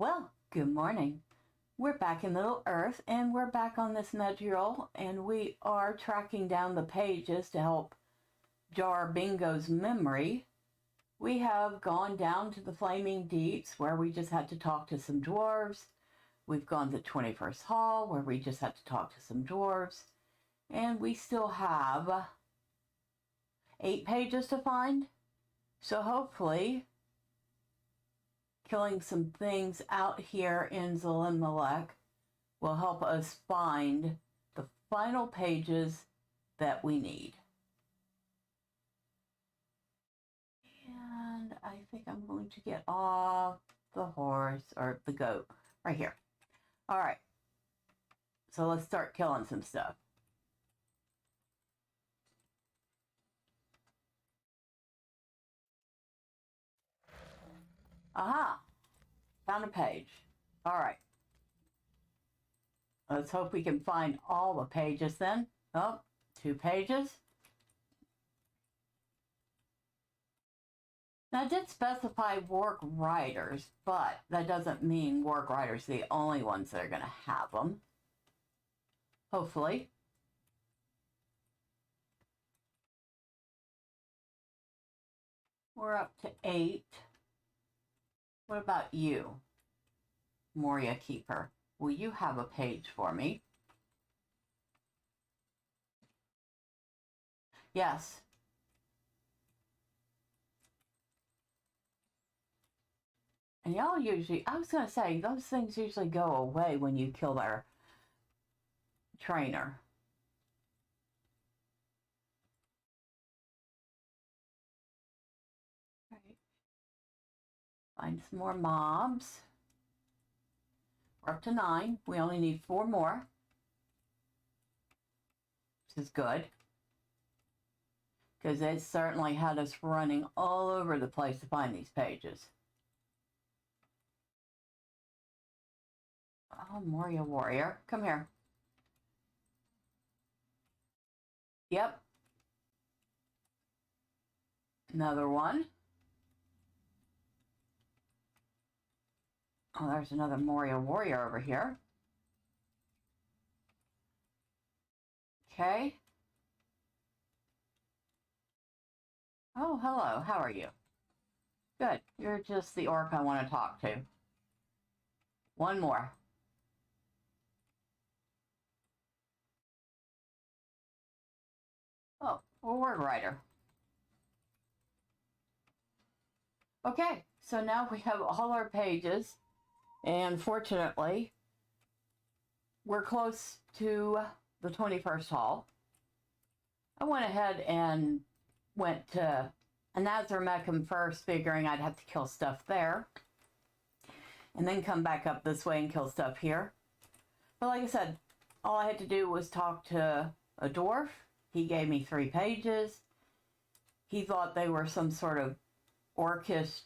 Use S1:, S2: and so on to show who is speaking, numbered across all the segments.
S1: Well, good morning. We're back in Middle Earth and we're back on this module and we are tracking down the pages to help jar Bingo's memory. We have gone down to the Flaming Deeps where we just had to talk to some dwarves. We've gone to 21st Hall where we just had to talk to some dwarves. And we still have 8 pages to find. So hopefully killing some things out here in Zelimelech will help us find the final pages that we need. And I think I'm going to get off the horse, or the goat, right here. All right, so let's start killing some stuff. Aha! Found a page. All right. Let's hope we can find all the pages then. Oh, 2 pages. Now, I did specify work writers, but that doesn't mean work writers are the only ones that are going to have them. Hopefully. We're up to 8. What about you, Moria Keeper? Will you have a page for me? Yes. And y'all usually, I was going to say, those things usually go away when you kill their trainer. Right. Find some more mobs. We're up to 9. We only need 4 more. This is good. Because it certainly had us running all over the place to find these pages. Oh, Moria Warrior. Come here. Yep. Another one. Oh, there's another Moria Warrior over here. Okay. Oh, hello. How are you? Good. You're just the orc I want to talk to. One more. Oh, a word writer. Okay, so now we have all our pages, and fortunately, we're close to the 21st Hall. I went ahead and went to Anazarmecum first, figuring I'd have to kill stuff there, and then come back up this way and kill stuff here. But like I said, all I had to do was talk to a dwarf. He gave me 3 pages. He thought they were some sort of orcish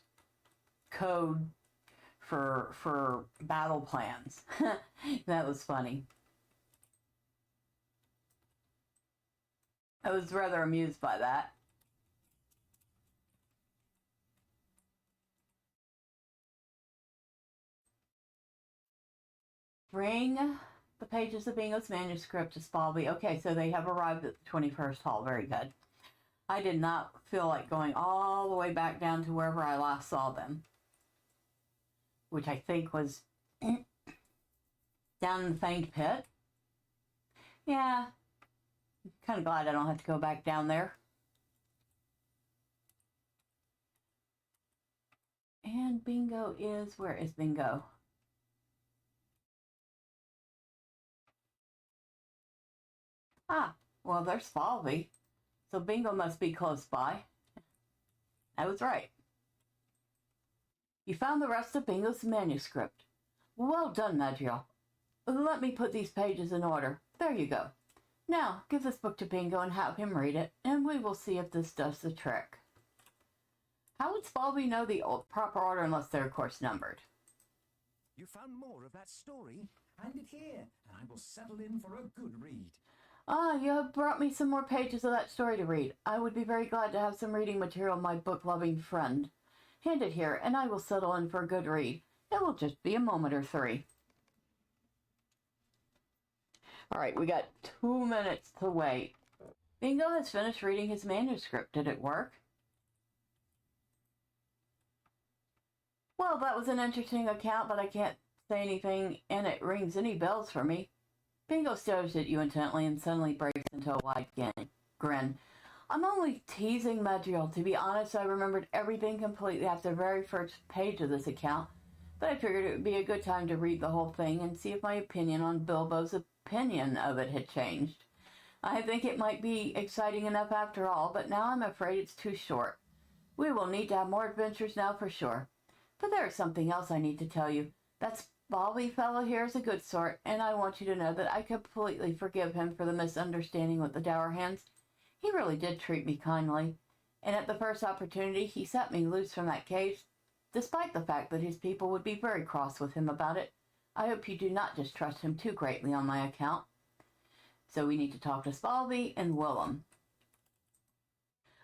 S1: code for battle plans. That was funny. I was rather amused by that. Bring the pages of Bingo's manuscript to Spalby. Okay, so they have arrived at the 21st Hall. Very good. I did not feel like going all the way back down to wherever I last saw them, which I think was down in the Fanged Pit. Yeah, I'm kind of glad I don't have to go back down there. And Bingo is, where is Bingo? Ah, well, there's Spalby. So Bingo must be close by. I was right. You found the rest of Bingo's manuscript. Well done, Madriel. Let me put these pages in order. There you go. Now, give this book to Bingo and have him read it, and we will see if this does the trick. How would Spalby know the proper order unless they're, of course, numbered?
S2: You found more of that story? Hand it here, and I will settle in for a good read.
S1: Ah, you have brought me some more pages of that story to read. I would be very glad to have some reading material, my book-loving friend. Hand it here, and I will settle in for a good read. It will just be a moment or three. All right, we got 2 minutes to wait. Bingo has finished reading his manuscript. Did it work? Well, that was an interesting account, but I can't say anything, and it rings any bells for me. Bingo stares at you intently and suddenly breaks into a wide grin. I'm only teasing, Madriel. To be honest, I remembered everything completely after the very first page of this account, but I figured it would be a good time to read the whole thing and see if my opinion on Bilbo's opinion of it had changed. I think it might be exciting enough after all, but now I'm afraid it's too short. We will need to have more adventures now for sure. But there is something else I need to tell you. That Spalby fellow here is a good sort, and I want you to know that I completely forgive him for the misunderstanding with the Dour Hands. He really did treat me kindly, and at the first opportunity he set me loose from that cage, despite the fact that his people would be very cross with him about it. I hope you do not distrust him too greatly on my account. So we need to talk to Spalby and Willem.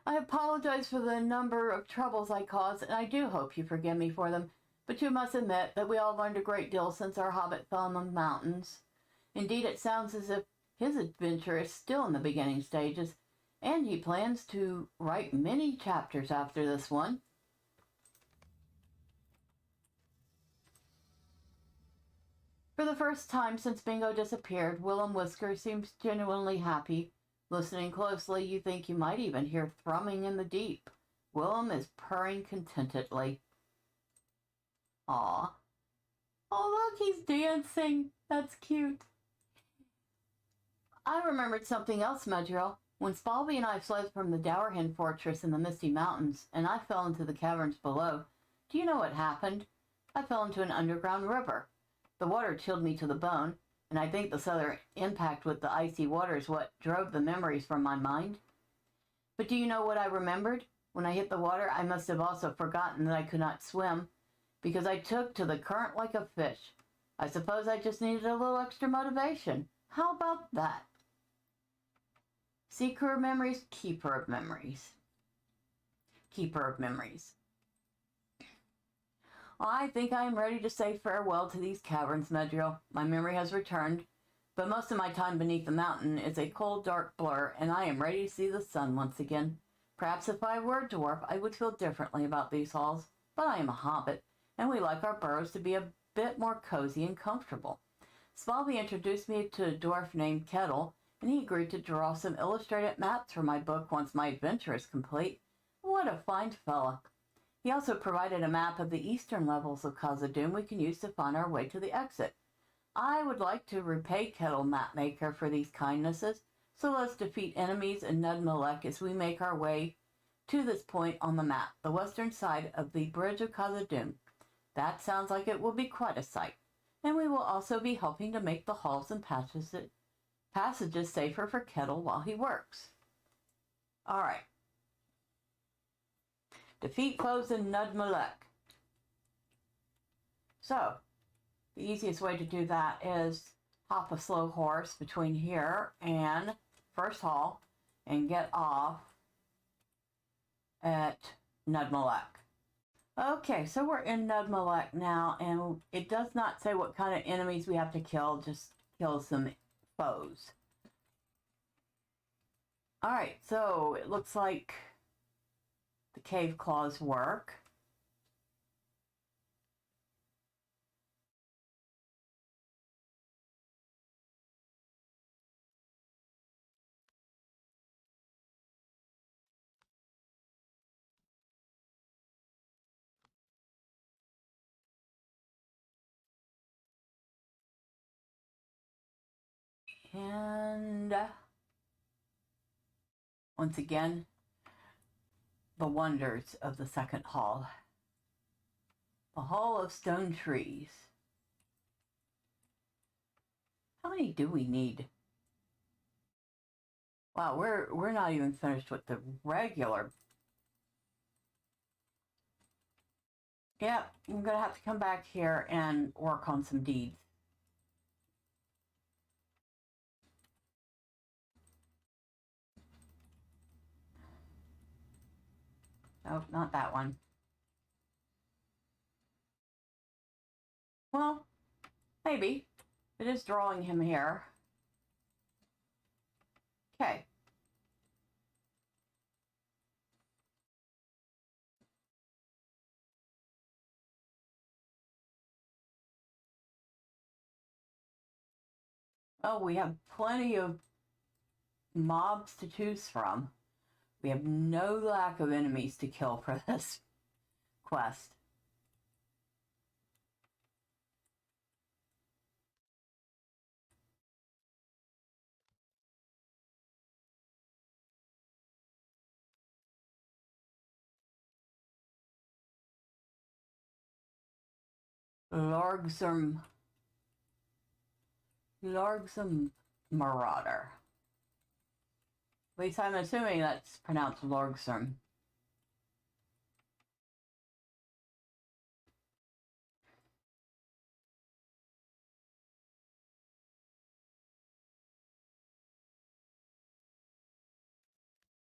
S1: I apologize for the number of troubles I caused, and I do hope you forgive me for them, but you must admit that we all learned a great deal since our hobbit fell in the mountains. Indeed, it sounds as if his adventure is still in the beginning stages, and he plans to write many chapters after this one. For the first time since Bingo disappeared, Willem Whisker seems genuinely happy. Listening closely, you think you might even hear thrumming in the deep. Willem is purring contentedly. Aw. Oh, look, he's dancing. That's cute. I remembered something else, Madriel. When Spalby and I fled from the Dourhen fortress in the Misty Mountains, and I fell into the caverns below, do you know what happened? I fell into an underground river. The water chilled me to the bone, and I think the sudden impact with the icy water is what drove the memories from my mind. But do you know what I remembered? When I hit the water, I must have also forgotten that I could not swim, because I took to the current like a fish. I suppose I just needed a little extra motivation. How about that? Seeker of memories, keeper of memories. Keeper of memories. I think I am ready to say farewell to these caverns, Medriel. My memory has returned, but most of my time beneath the mountain is a cold, dark blur, and I am ready to see the sun once again. Perhaps if I were a dwarf, I would feel differently about these halls, but I am a hobbit, and we like our burrows to be a bit more cozy and comfortable. Spalby introduced me to a dwarf named Kettle, and he agreed to draw some illustrated maps for my book once my adventure is complete. What a fine fellow. He also provided a map of the eastern levels of Khazad-dûm we can use to find our way to the exit. I would like to repay Kettle Mapmaker for these kindnesses, so let's defeat enemies in Nudmalek as we make our way to this point on the map, the western side of the Bridge of Khazad-dûm. That sounds like it will be quite a sight, and we will also be helping to make the halls and passages safer for Kettle while he works. All right. Defeat foes in Nudmalek. So, the easiest way to do that is hop a slow horse between here and First Hall and get off at Nudmalek. Okay, so we're in Nudmalek now, and it does not say what kind of enemies we have to kill, just kill some foes. Alright, so it looks like the cave claws work. And once again, the wonders of the second hall. The Hall of Stone Trees. How many do we need? Wow, we're not even finished with the regular. Yeah, I'm gonna have to come back here and work on some deeds. Nope, not that one. Well, maybe. It is drawing him here. Okay. Oh, we have plenty of mobs to choose from. We have no lack of enemies to kill for this quest. Lorgsum Marauder. At least I'm assuming that's pronounced Lorgsum.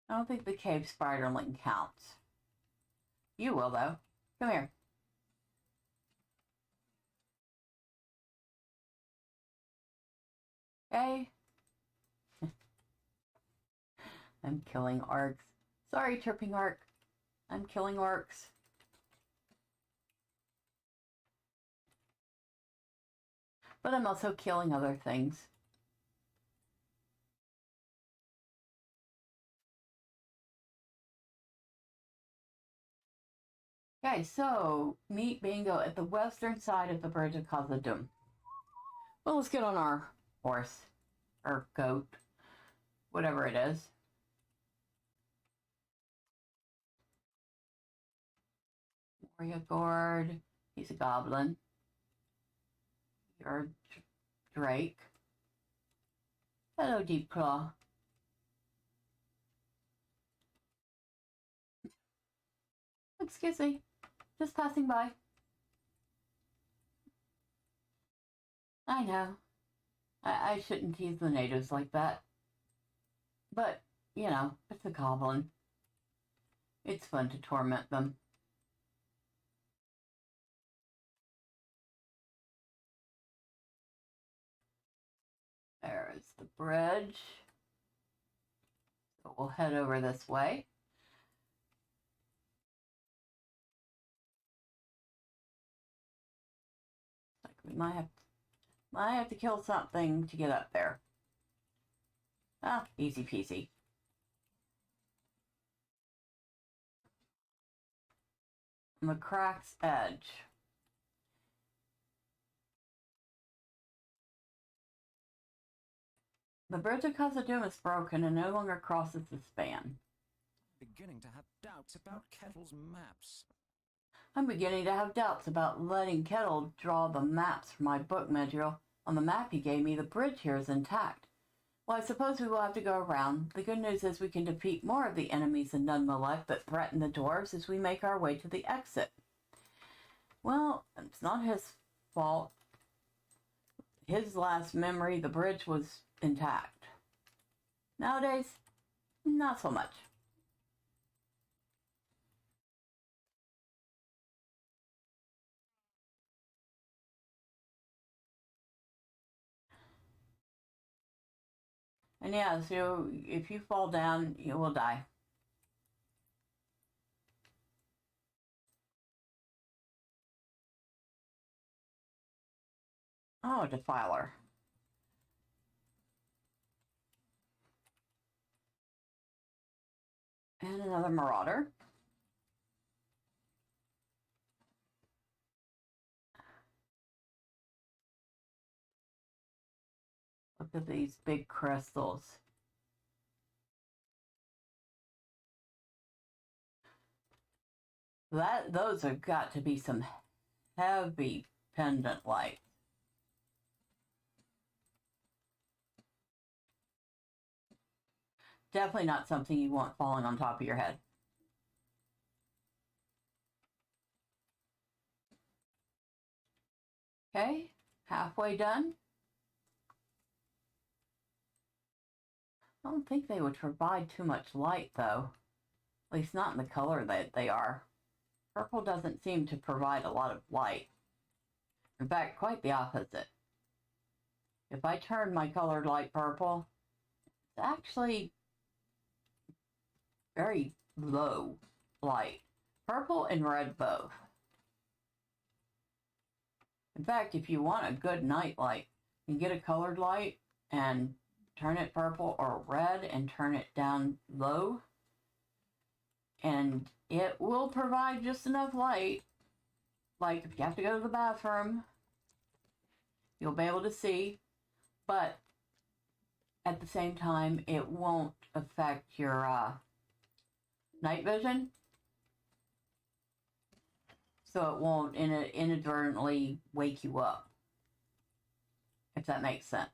S1: I don't think the cave spiderling counts. You will, though. Come here. Hey. I'm killing orcs. Sorry, chirping orc. I'm killing orcs. But I'm also killing other things. Okay, so meet Bingo at the western side of the bridge of Khazad-dûm. Well, let's get on our horse, or goat, whatever it is. Warrior Gord, he's a goblin. You're a drake. Hello, Deep Claw. Excuse me, just passing by. I know. I shouldn't tease the natives like that. But, you know, it's a goblin. It's fun to torment them. There is the bridge. So we'll head over this way. Like we might have to kill something to get up there. Ah, easy peasy. On the crack's edge. The bridge of Khazad-dûm is broken and no longer crosses the span.
S2: Beginning to have doubts about Kettle's maps.
S1: I'm beginning to have doubts about letting Kettle draw the maps for my book material. On the map he gave me, the bridge here is intact. Well, I suppose we will have to go around. The good news is we can defeat more of the enemies in Nunmalek that threaten the dwarves as we make our way to the exit. Well, it's not his fault. His last memory, the bridge was intact. Nowadays, not so much. And yeah, so if you fall down, you will die. Oh, Defiler. And another Marauder. Look at these big crystals. Those have got to be some heavy pendant lights. Definitely not something you want falling on top of your head. Okay, halfway done. I don't think they would provide too much light, though. At least not in the color that they are. Purple doesn't seem to provide a lot of light. In fact, quite the opposite. If I turn my colored light purple, it's actually very low light. Purple and red both. In fact, if you want a good night light, you get a colored light and turn it purple or red and turn it down low, and it will provide just enough light. Like if you have to go to the bathroom, you'll be able to see, but at the same time, it won't affect your night vision. So it won't inadvertently wake you up, if that makes sense.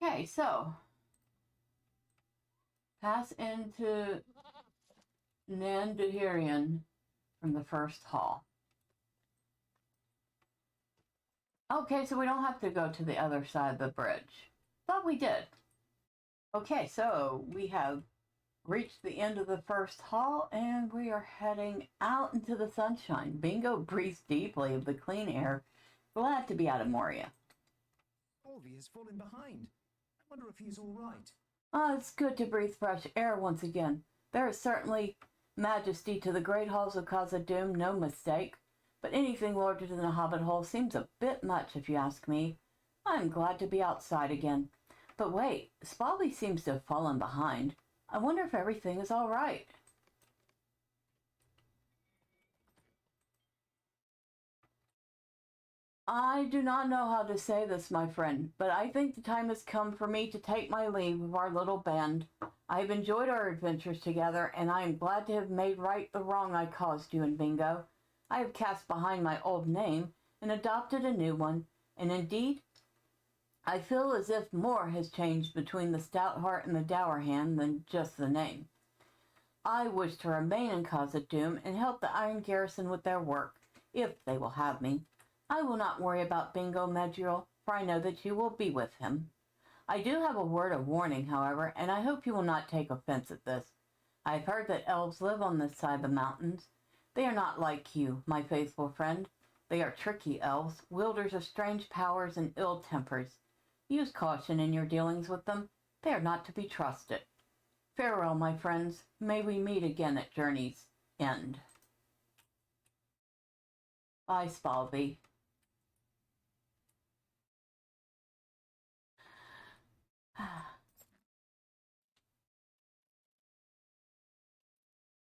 S1: Okay, so pass into Lothlorien from the first hall. Okay, so we don't have to go to the other side of the bridge. Thought we did. Okay, so we have reached the end of the first hall and we are heading out into the sunshine. Bingo breathes deeply of the clean air. Glad to be out of Moria.
S2: Spalvy has fallen behind. I wonder if he's all right.
S1: Ah, it's good to breathe fresh air once again. There is certainly majesty to the great halls of Khazad-dûm, no mistake. But anything larger than a hobbit hole seems a bit much, if you ask me. I'm glad to be outside again. But wait, Spalvy seems to have fallen behind. I wonder if everything is all right. I do not know how to say this, my friend, but I think the time has come for me to take my leave of our little band. I have enjoyed our adventures together, and I am glad to have made right the wrong I caused you in Bingo. I have cast behind my old name and adopted a new one, and indeed, I feel as if more has changed between the stout heart and the dour hand than just the name. I wish to remain in Khazad-dûm and help the Iron Garrison with their work, if they will have me. I will not worry about Bingo Medjugorje, for I know that you will be with him. I do have a word of warning, however, and I hope you will not take offense at this. I have heard that elves live on this side of the mountains. They are not like you, my faithful friend. They are tricky elves, wielders of strange powers and ill tempers. Use caution in your dealings with them. They are not to be trusted. Farewell, my friends. May we meet again at journey's end. Bye, Spalvy.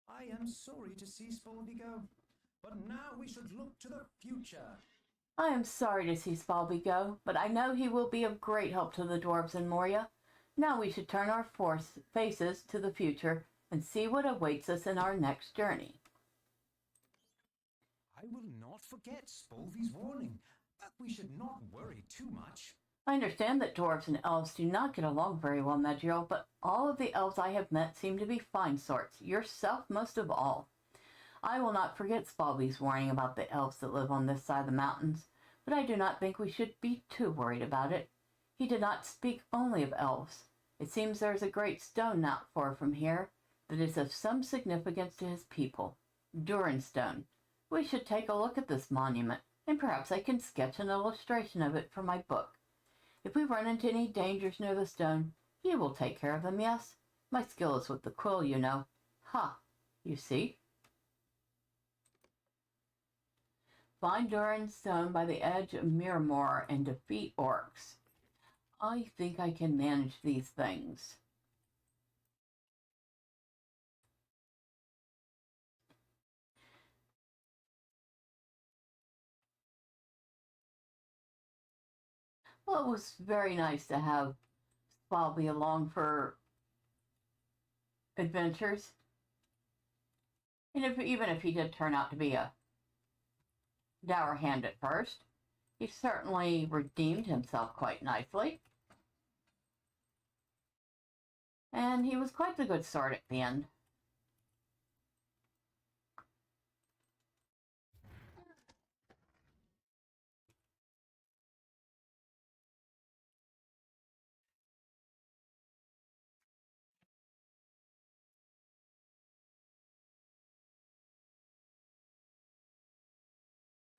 S2: I am sorry to see Spalvy go, but now we should look to the future.
S1: I am sorry to see Spalvy go, but I know he will be of great help to the dwarves in Moria. Now we should turn our faces to the future and see what awaits us in our next journey.
S2: I will not forget Spalvy's warning, but we should not worry too much.
S1: I understand that dwarves and elves do not get along very well, Medjugorje, but all of the elves I have met seem to be fine sorts, yourself most of all. I will not forget Spalvy's warning about the elves that live on this side of the mountains, but I do not think we should be too worried about it. He did not speak only of elves. It seems there is a great stone not far from here that is of some significance to his people. Durin Stone. We should take a look at this monument, and perhaps I can sketch an illustration of it for my book. If we run into any dangers near the stone, you will take care of them, yes? My skill is with the quill, you know. Ha! You see? Find Durin Stone by the edge of Miramor and defeat orcs. I think I can manage these things. Well, it was very nice to have Spalvy along for adventures. And even if he did turn out to be a dour hand at first, he certainly redeemed himself quite nicely. And he was quite the good sort at the end.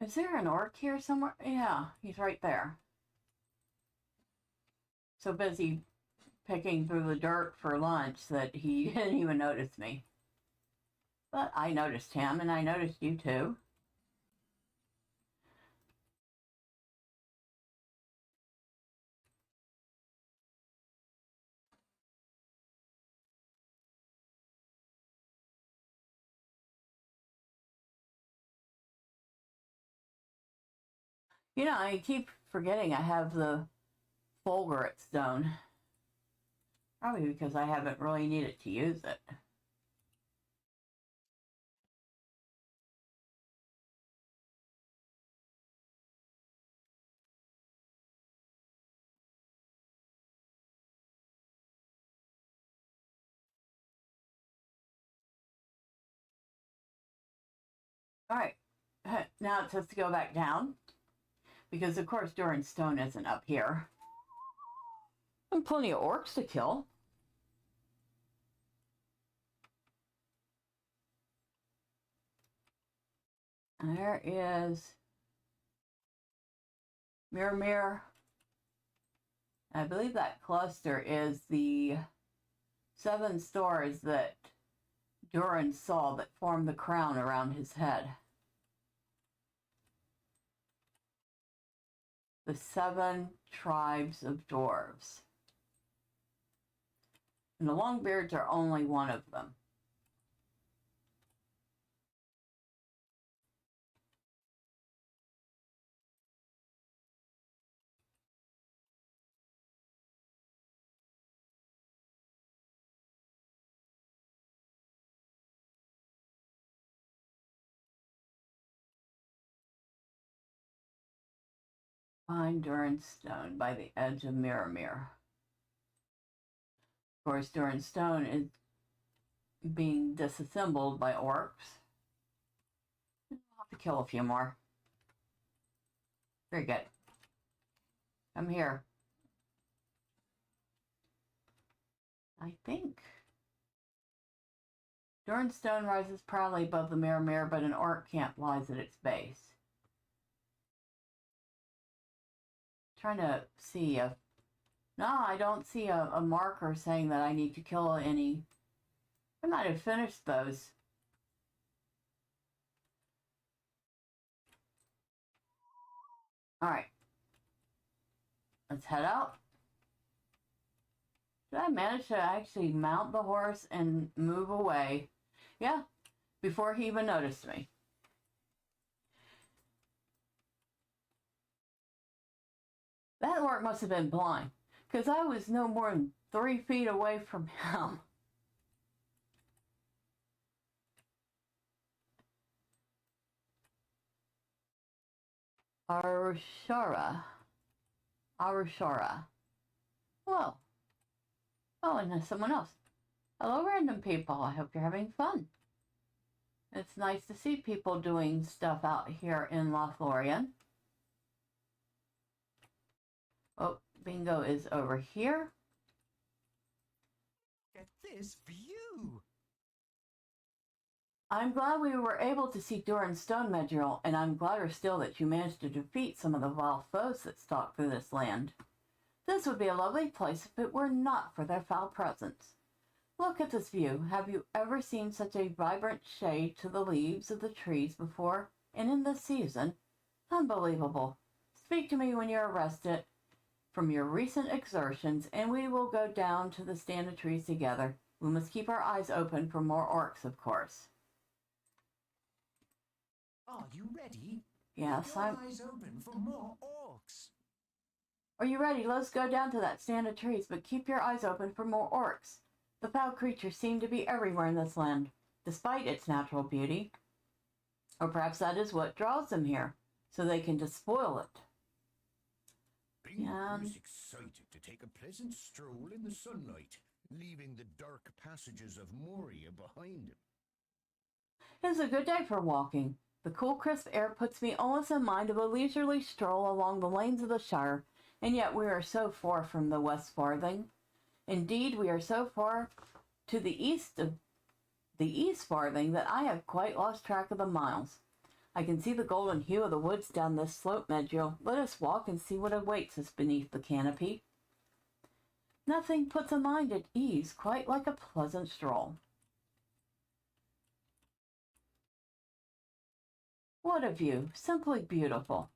S1: Is there an orc here somewhere? Yeah, he's right there. So busy picking through the dirt for lunch that he didn't even notice me. But I noticed him, and I noticed you too. You know, I keep forgetting I have the Fulgurate stone. Probably because I haven't really needed to use it. Alright, now it says to go back down. Because of course Durin's stone isn't up here. And plenty of orcs to kill. And there is Mirror. I believe that cluster is the 7 stars that Durin saw that formed the crown around his head. The 7 tribes of dwarves. And the Longbeards are only one of them. Find Durin's stone by the edge of Mirror. Of course, Durin's stone is being disassembled by orcs. I'll have to kill a few more. Very good. Come here. I think. Durin's stone rises proudly above the Mirror, but an orc camp lies at its base. Trying to see if... No, I don't see a marker saying that I need to kill any. I might have finished those. Alright. Let's head out. Did I manage to actually mount the horse and move away? Yeah, before he even noticed me. That orc must have been blind, because I was no more than 3 feet away from him. Arushara. Whoa. Oh, and there's someone else. Hello, random people. I hope you're having fun. It's nice to see people doing stuff out here in Lothlorien. Oh, Bingo is over here.
S2: Get this view!
S1: I'm glad we were able to see Durin's stone, Medjugorje, and I'm gladder still that you managed to defeat some of the vile foes that stalk through this land. This would be a lovely place if it were not for their foul presence. Look at this view. Have you ever seen such a vibrant shade to the leaves of the trees before, and in this season? Unbelievable. Speak to me when you're rested from your recent exertions, and we will go down to the stand of trees together. We must keep our eyes open for more orcs, of course.
S2: Are you ready?
S1: Yes,
S2: Keep your eyes open for more orcs.
S1: Are you ready? Let's go down to that stand of trees, but keep your eyes open for more orcs. The foul creatures seem to be everywhere in this land, despite its natural beauty. Or perhaps that is what draws them here, so they can despoil it.
S2: Bingo is excited to take a pleasant stroll in the sunlight, leaving the dark passages of Moria behind him.
S1: It's a good day for walking. The cool, crisp air puts me almost in mind of a leisurely stroll along the lanes of the Shire, and yet we are so far from the West Farthing. Indeed, we are so far to the east of the East Farthing that I have quite lost track of the miles. I can see the golden hue of the woods down this slope, Medriel. Let us walk and see what awaits us beneath the canopy. Nothing puts a mind at ease quite like a pleasant stroll. What a view! Simply beautiful.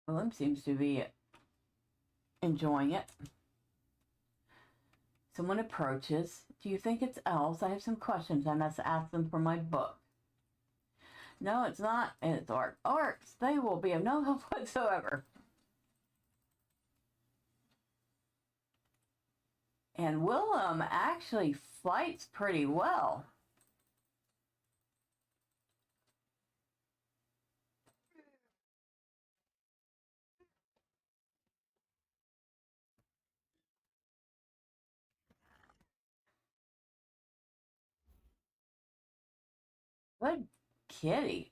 S1: Willem seems to be enjoying it. Someone approaches. Do you think it's elves? I have some questions I must ask them for my book. No, it's not. It's orcs. They will be of no help whatsoever. And Willem actually fights pretty well. Good kitty.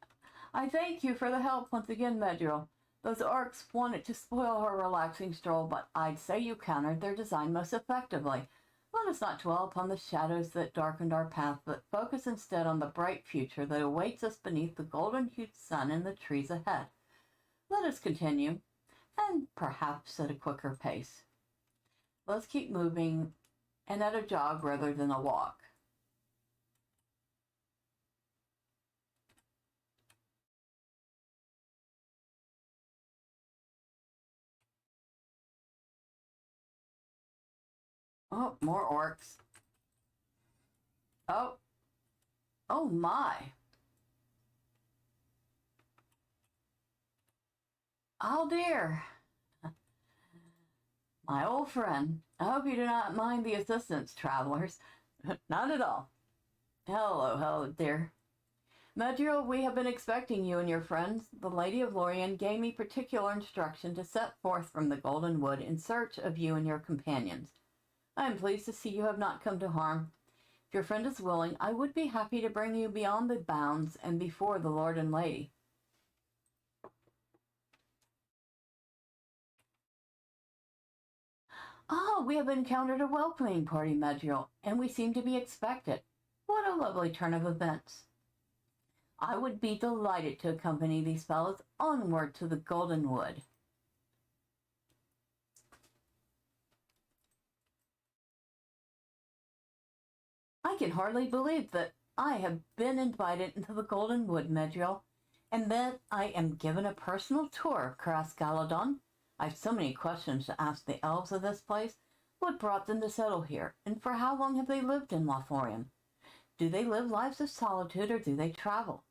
S1: I thank you for the help once again, Medriel. Those orcs wanted to spoil our relaxing stroll, but I'd say you countered their design most effectively. Let us not dwell upon the shadows that darkened our path, but focus instead on the bright future that awaits us beneath the golden-hued sun in the trees ahead. Let us continue, and perhaps at a quicker pace. Let's keep moving, and at a jog rather than a walk. Oh, more orcs. Oh. Oh my. Oh dear. My old friend. I hope you do not mind the assistance, travelers. Not at all. Hello, dear. Medriel, we have been expecting you and your friends. The Lady of Lothlorien gave me particular instruction to set forth from the Golden Wood in search of you and your companions. I am pleased to see you have not come to harm. If your friend is willing, I would be happy to bring you beyond the bounds and before the Lord and Lady. Ah, we have encountered a welcoming party, Medriel, and we seem to be expected. What a lovely turn of events. I would be delighted to accompany these fellows onward to the Golden Wood. I can hardly believe that I have been invited into the Golden Wood, Medriel, and that I am given a personal tour of Cras Galadon. I have so many questions to ask the elves of this place. What brought them to settle here, and for how long have they lived in Lothlorien? Do they live lives of solitude, or do they travel?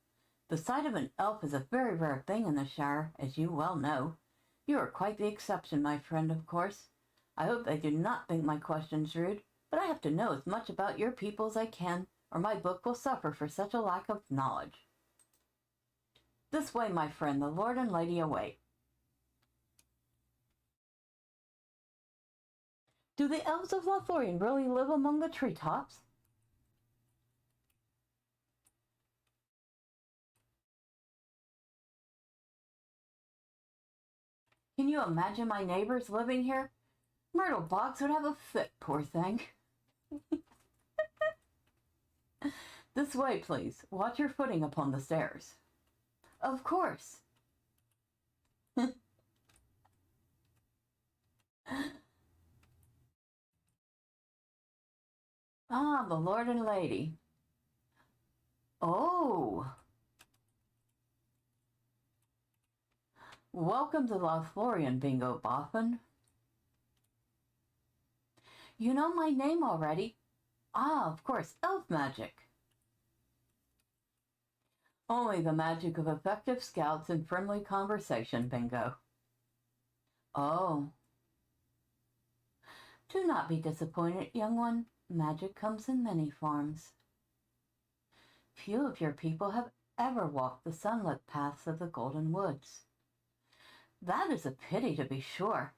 S1: The sight of an elf is a very rare thing in the Shire, as you well know. You are quite the exception, my friend, of course. I hope they do not think my questions rude, but I have to know as much about your people as I can, or my book will suffer for such a lack of knowledge. This way, my friend, the Lord and Lady await. Do the elves of Lothlorien really live among the treetops? Can you imagine my neighbors living here? Myrtle Box would have a fit, poor thing. This way, please. Watch your footing upon the stairs. Of course. Ah, the Lord and Lady. Oh. Welcome to Lothlorien, Bingo Boffin. You know my name already. Ah, of course, elf magic. Only the magic of effective scouts and friendly conversation, Bingo. Oh. Do not be disappointed, young one. Magic comes in many forms. Few of your people have ever walked the sunlit paths of the Golden Woods. That is a pity, to be sure.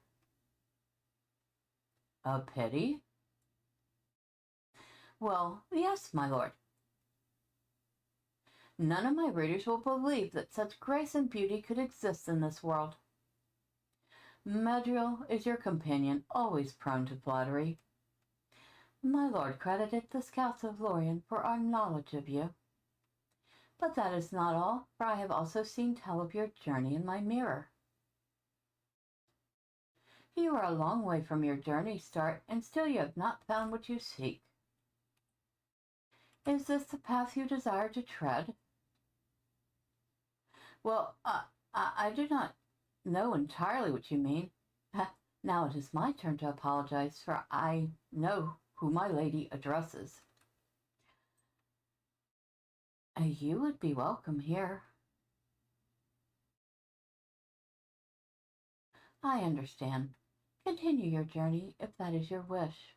S1: A pity? Well, yes, my lord. None of my readers will believe that such grace and beauty could exist in this world. Medriel is your companion, always prone to flattery. My lord credited the scouts of Lorien for our knowledge of you. But that is not all, for I have also seen tell of your journey in my mirror. You are a long way from your journey start, and still you have not found what you seek. Is this the path you desire to tread? Well, I do not know entirely what you mean. Now it is my turn to apologize, for I know who my lady addresses. You would be welcome here. I understand. Continue your journey if that is your wish.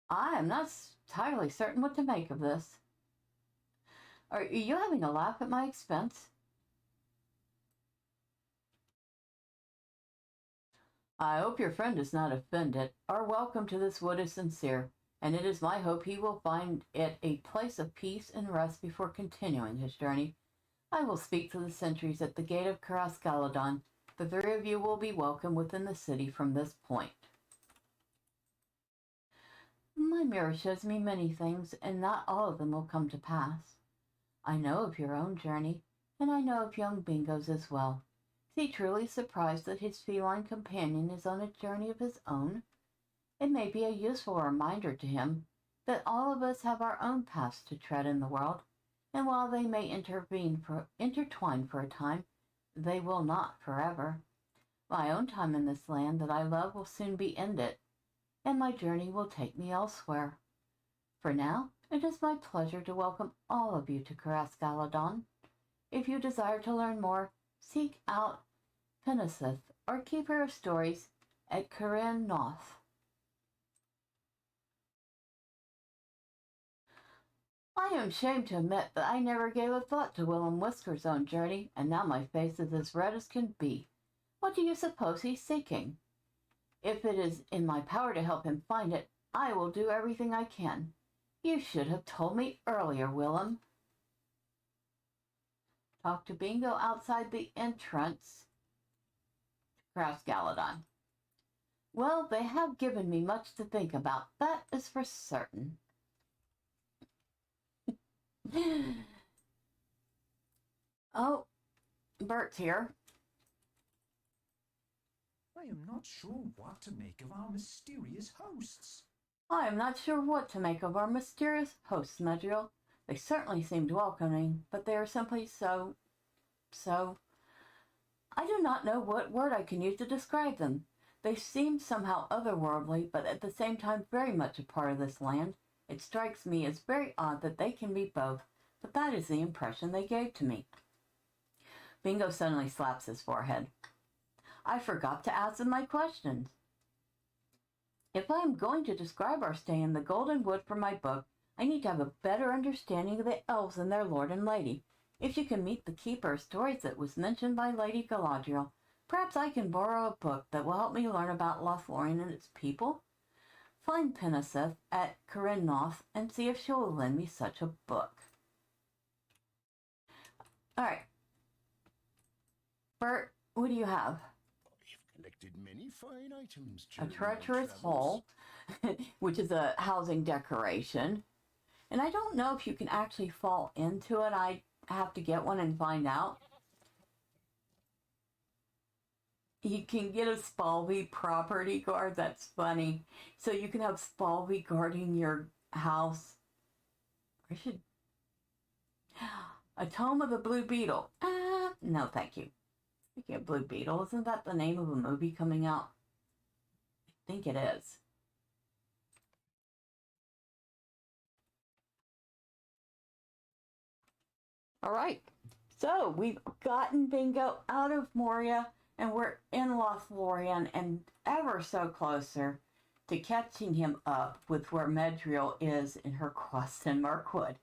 S1: I am not entirely certain what to make of this. Are you having a laugh at my expense? I hope your friend is not offended. Our welcome to this wood is sincere, and it is my hope he will find it a place of peace and rest before continuing his journey. I will speak to the sentries at the gate of Carascaladon. The three of you will be welcome within the city from this point. My mirror shows me many things, and not all of them will come to pass. I know of your own journey, and I know of young Bingo's as well. Is he truly surprised that his feline companion is on a journey of his own? It may be a useful reminder to him that all of us have our own paths to tread in the world, and while they may intertwine for a time, they will not forever. My own time in this land that I love will soon be ended, and my journey will take me elsewhere. For now, it is my pleasure to welcome all of you to Carascaladon. If you desire to learn more, seek out Penaseth or Keeper of Stories at Corinne North. I am ashamed to admit that I never gave a thought to Willem Whisker's own journey, and now my face is as red as can be. What do you suppose he's seeking? If it is in my power to help him find it, I will do everything I can. You should have told me earlier, Willem. Talk to Bingo outside the entrance to Carascaladon. Well, they have given me much to think about, that is for certain. Oh, Bert's here.
S3: I am not sure what to make of our mysterious hosts.
S1: I am not sure what to make of our mysterious hosts, Medriel. They certainly seemed welcoming, but they are simply so... I do not know what word I can use to describe them. They seem somehow otherworldly, but at the same time very much a part of this land. It strikes me as very odd that they can be both, but that is the impression they gave to me. Bingo suddenly slaps his forehead. I forgot to ask them my questions. If I am going to describe our stay in the Golden Wood for my book, I need to have a better understanding of the elves and their lord and lady. If you can meet the Keeper of Stories that was mentioned by Lady Galadriel, perhaps I can borrow a book that will help me learn about Lothlorien and its people. Find Penaseth at Corinne North and see if she will lend me such a book. All right. Bert, what do you have?
S2: I've collected many fine items
S1: A
S2: during my
S1: treacherous
S2: travels.
S1: hole, which is a housing decoration. And I don't know if you can actually fall into it. I have to get one and find out. You can get a Spalvey property guard. That's funny. So you can have Spalvey guarding your house. I should... A Tome of the Blue Beetle. No, thank you. Speaking of Blue Beetle, isn't that the name of a movie coming out? I think it is. All right. So we've gotten Bingo out of Moria, and we're in Lothlorien and ever so closer to catching him up with where Medriel is in her quest in Mirkwood.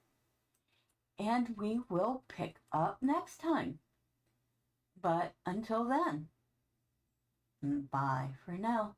S1: And we will pick up next time. But until then, bye for now.